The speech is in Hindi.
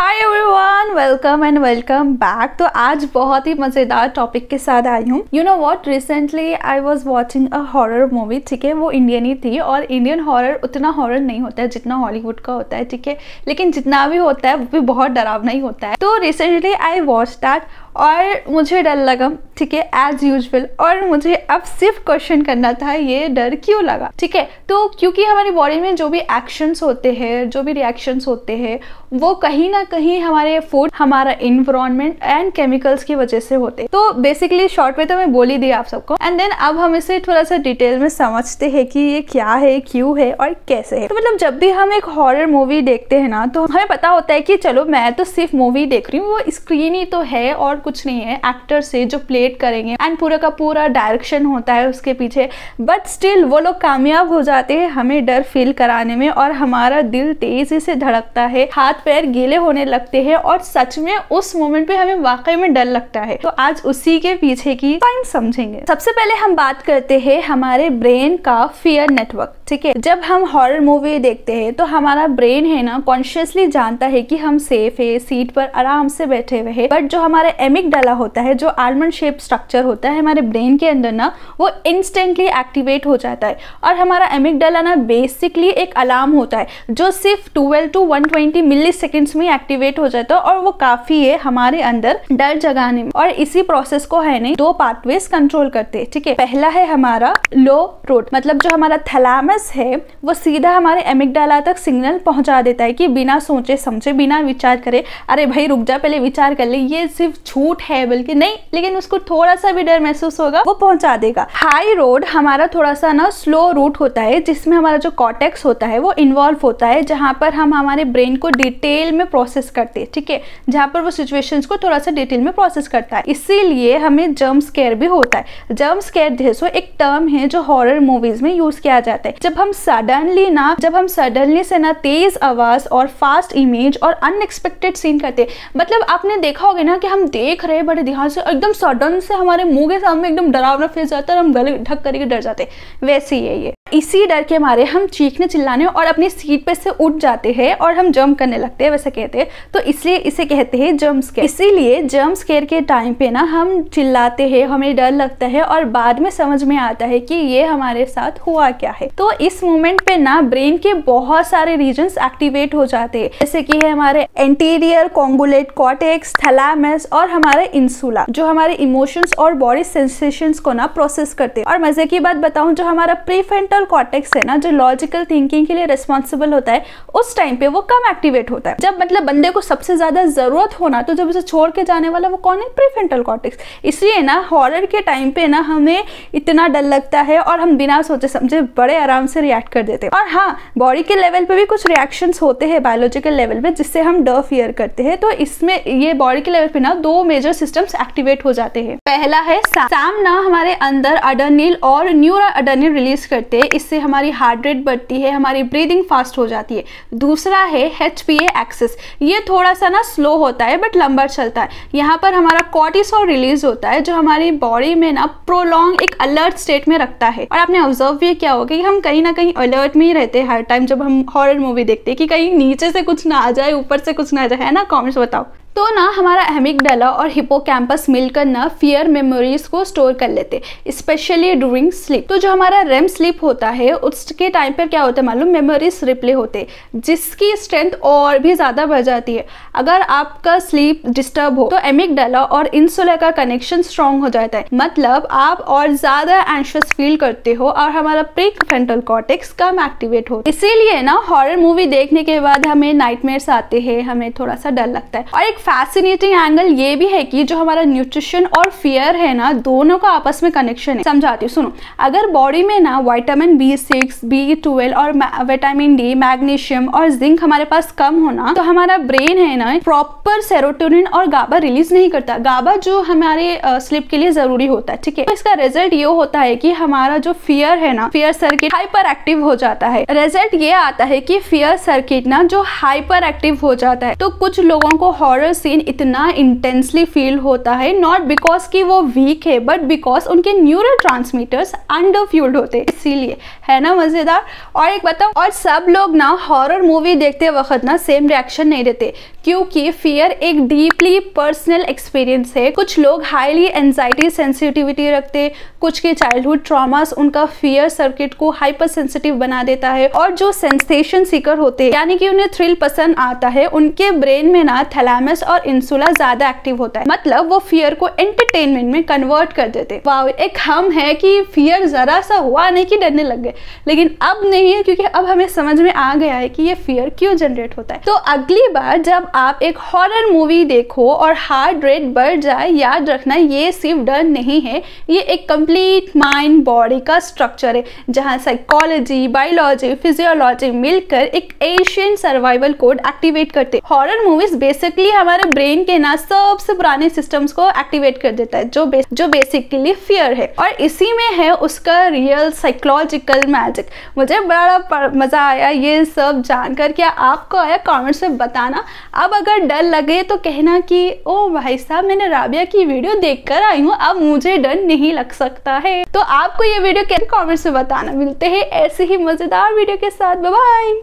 Hi everyone, welcome back. तो आज बहुत ही मज़ेदार टॉपिक के साथ आई हूँ। You know what, recently I was watching a horror movie. ठीक है, वो इंडियन ही थी और इंडियन हॉरर उतना हॉरर नहीं होता है जितना हॉलीवुड का होता है। ठीक है, लेकिन जितना भी होता है वो भी बहुत डरावना ही होता है। तो रिसेंटली आई वॉच दैट और मुझे डर लगा। ठीक है, एज यूजुअल। और मुझे अब सिर्फ क्वेश्चन करना था, ये डर क्यों लगा। ठीक है, तो क्योंकि हमारी बॉडी में जो भी एक्शंस होते हैं, जो भी रिएक्शंस होते हैं, वो कहीं ना कहीं हमारे फूड, हमारा इन्वायरमेंट एंड केमिकल्स की वजह से होते हैं। तो बेसिकली शॉर्ट में तो मैं बोल ही दी आप सबको। एंड देन अब हम इसे थोड़ा सा डिटेल में समझते हैं कि ये क्या है, क्यों है और कैसे है। तो मतलब जब भी हम एक हॉरर मूवी देखते हैं ना, तो हमें पता होता है कि चलो मैं तो सिर्फ मूवी देख रही हूँ, वो स्क्रीन ही तो है और कुछ नहीं है। एक्टर से जो प्लेट करेंगे एंड पूरा का पूरा डायरेक्शन होता है उसके पीछे, बट स्टिल वो लोग कामयाब हो जाते हैं हमें डर फील कराने में और हमारा दिल तेजी से धड़कता है, हाथ पैर गीले होने लगते हैं और सच में उस मोमेंट पे हमें वाकई में डर लगता है। तो आज उसी के पीछे की साइंस समझेंगे। सबसे पहले हम बात करते हैं हमारे ब्रेन का फियर नेटवर्क। ठीक है, जब हम हॉरर मूवी देखते हैं तो हमारा ब्रेन है ना कॉन्शियसली जानता है कि हम सेफ है, सीट पर आराम से बैठे हुए हैं, बट जो हमारे एमिगडाला होता है, जो आलमंड शेप स्ट्रक्चर होता है हमारे ब्रेन के अंदर ना, वो इंस्टेंटली एक्टिवेट हो जाता है। और हमारा एमिगडाला ना बेसिकली एक अलार्म होता है जो सिर्फ 12 to 120 मिली सेकेंड्स में एक्टिवेट हो जाता है और वो काफी है हमारे अंदर डर जगाने में। और इसी प्रोसेस को है नहीं दो पाथवेज कंट्रोल करते हैं। ठीक है, पहला है हमारा लो रोड, मतलब जो हमारा थैलेमस है वो सीधा हमारे एमिगडाला तक सिग्नल पहुंचा देता है कि बिना सोचे समझे, बिना विचार करे, अरे भाई रुक जा, पहले विचार कर ले, ये सिर्फ झूठ है बल्कि नहीं, लेकिन उसको थोड़ा सा भी डर महसूस होगा वो पहुंचा देगा। हाई रोड हमारा थोड़ा सा ना स्लो रूट होता है जिसमें हमारा जो कॉर्टेक्स होता है वो इन्वॉल्व होता है, जहां पर हम हमारे ब्रेन को डिटेल में प्रोसेस करते हैं। ठीक है, जहां पर वो सिचुएशंस को थोड़ा सा डिटेल में प्रोसेस करता है, इसीलिए हमें जंप स्केयर भी होता है। जंप स्केयर जैसो एक टर्म है जो हॉरर मूवीज में यूज किया जाता है। जब हम सडनली से ना तेज आवाज और फास्ट इमेज और अनएक्सपेक्टेड सीन करते, मतलब आपने देखा होगा ना कि हम देख रहे बड़े ध्यान से, एकदम सडन से हमारे मुंह के सामने एकदम डरावना फेस जाता है और हम गले ढक करके डर जाते, वैसे ही है ये। इसी डर के मारे हम चीखने चिल्लाने और अपनी सीट पे से उठ जाते हैं और हम जंप करने लगते हैं, वैसे कहते हैं। तो इसलिए इसे कहते हैं जंप स्केयर। इसीलिए जंप स्केयर के टाइम पे ना हम चिल्लाते हैं, हमें डर लगता है और बाद में समझ में आता है कि ये हमारे साथ हुआ क्या है। तो इस मोमेंट पे ना ब्रेन के बहुत सारे रीजन्स एक्टिवेट हो जाते हैं, जैसे कि है हमारे एंटीरियर कॉन्गुलेट कॉर्टेक्स, थैलेमस और हमारे इंसुला, जो हमारे इमोशंस और बॉडी सेंसेशंस को ना प्रोसेस करते हैं। और मजे की बात बताऊं, जो हमारा प्रीफ्रंटल कॉर्टेक्स है ना, जो लॉजिकल थिंकिंग के लिए रिस्पॉन्सिबल होता है, उस टाइम पे वो कम एक्टिवेट होता है। जब मतलब बंदे को सबसे ज्यादा जरूरत होना, तो जब उसे छोड़ के जाने वाला वो कौन है? Prefrontal cortex. इसलिए ना हॉरर के टाइम पे ना हमें इतना डर लगता है और हम बिना सोचे समझे बड़े आराम से रिएक्ट कर देते हैं। और हाँ, बॉडी के लेवल पे भी कुछ रिएक्शंस होते हैं बायोलॉजिकल लेवल पे, जिससे हम डर फियर करते हैं। तो इसमें ये बॉडी के लेवल पे ना दो मेजर सिस्टम्स एक्टिवेट हो जाते हैं। पहला है सैम ना हमारे अंदर अड्रेनलिन और न्यूरो अड्रेनलिन रिलीज करते हैं, इससे हमारी हार्ट रेट बढ़ती है, हमारी ब्रीदिंग फास्ट हो जाती है। दूसरा है HPA एक्सेस, ये थोड़ा सा ना स्लो होता है बट लंबा चलता है। यहाँ पर हमारा कॉर्टिसोल रिलीज होता है जो हमारी बॉडी में ना प्रोलॉन्ग एक अलर्ट स्टेट में रखता है। और आपने ऑब्जर्व भी किया होगा कि हम कहीं ना कहीं अलर्ट में ही रहते हैं हर टाइम जब हम हॉरर मूवी देखते हैं, कि कहीं नीचे से कुछ ना आ जाए, ऊपर से कुछ ना आ जाए, है ना? कमेंट्स बताओ। तो ना हमारा एमिगडाला और हिपोकैम्पस मिलकर ना फियर मेमोरीज को स्टोर कर लेते, स्पेशली ड्यूरिंग स्लीप। तो जो हमारा रेम स्लीप होता है उसके टाइम पर क्या होता है मालूम? मेमोरीज रिप्ले होते, जिसकी स्ट्रेंथ और भी ज्यादा बढ़ जाती है। अगर आपका स्लीप डिस्टर्ब हो तो एमिगडाला और इंसुला का कनेक्शन स्ट्रॉन्ग हो जाता है, मतलब आप और ज्यादा एंशियस फील करते हो और हमारा प्रीफ्रंटल कॉर्टेक्स कम एक्टिवेट हो। इसीलिए ना हॉरर मूवी देखने के बाद हमें नाइटमेयर्स आते हैं, हमें थोड़ा सा डर लगता है। और एक फैसिनेटिंग एंगल ये भी है कि जो हमारा न्यूट्रिशन और फियर है ना, दोनों का आपस में कनेक्शन है। समझाती हूँ, सुनो। अगर बॉडी में ना विटामिन B6, B12 और विटामिन D, मैग्नीशियम और जिंक हमारे पास कम होना, तो हमारा ब्रेन है ना प्रॉपर सेरोटोनिन और गाबा रिलीज नहीं करता। गाबा जो हमारे स्लीप के लिए जरूरी होता है। ठीक है, तो इसका रिजल्ट ये होता है कि हमारा जो फियर है ना, फियर सर्किट हाइपर एक्टिव हो जाता है। रिजल्ट ये आता है कि फियर सर्किट ना जो हाइपर एक्टिव हो जाता है, तो कुछ लोगों को हॉरर सीन इतना इंटेंसली फील होता है, नॉट बिकॉज कि वो वीक है, बट बिकॉज उनके न्यूरोट्रांसमीटर्स अंडरफ्यूल्ड होते हैं। इसीलिए, है ना मजेदार? और एक बताओ, और सब लोग ना हॉरर मूवी देखते वक्त ना सेम रिएक्शन नहीं देते, क्योंकि फियर एक डीपली पर्सनल एक्सपीरियंस है। कुछ लोग हाईली एंजाइटी सेंसिटिविटी रखते, कुछ के चाइल्डहुड ट्रॉमास उनका फियर सर्किट को हाइपर सेंसिटिव बना देता है, और जो सेंसेशन सीकर होते हैं यानी कि उन्हें थ्रिल पसंद आता है, उनके ब्रेन में ना थैलेमस और इंसुला ज्यादा एक्टिव होता है, मतलब वो फियर को एंटरटेनमेंट में कन्वर्ट कर देते। वाओ, एक हम है कि फियर जरा सा हुआ नहीं कि डरने लग गए, लेकिन अब नहीं है, क्योंकि अब हमें समझ में आ गया है कि ये फियर क्यों जनरेट होता है। तो अगली बार जब आप एक हॉरर मूवी देखो और हार्ट रेट बढ़ जाए, याद रखना ये सिर्फ डर नहीं है, ये एक कंप्लीट माइंड बॉडी का स्ट्रक्चर है, जहां साइकोलॉजी, बायोलॉजी, फिजियोलॉजी मिलकर एक एशियन सर्वाइवल कोड एक्टिवेट करते। हॉरर मूवीज बेसिकली हमारे ब्रेन के ना सबसे पुराने सिस्टम्स को एक्टिवेट कर देता है, जो बेसिकली फियर है, और इसी में है उसका रियल साइकोलॉजिकल मैजिक। मुझे बड़ा मजा आया ये सब जानकर। क्या आपको आया? कमेंट्स में बताना। अब अगर डर लगे तो कहना कि ओ भाई साहब, मैंने राबिया की वीडियो देखकर आई हूँ, अब मुझे डर नहीं लग सकता है। तो आपको ये वीडियो कैसे, कमेंट्स में बताना। मिलते हैं ऐसे ही मजेदार वीडियो के साथ। Bye bye.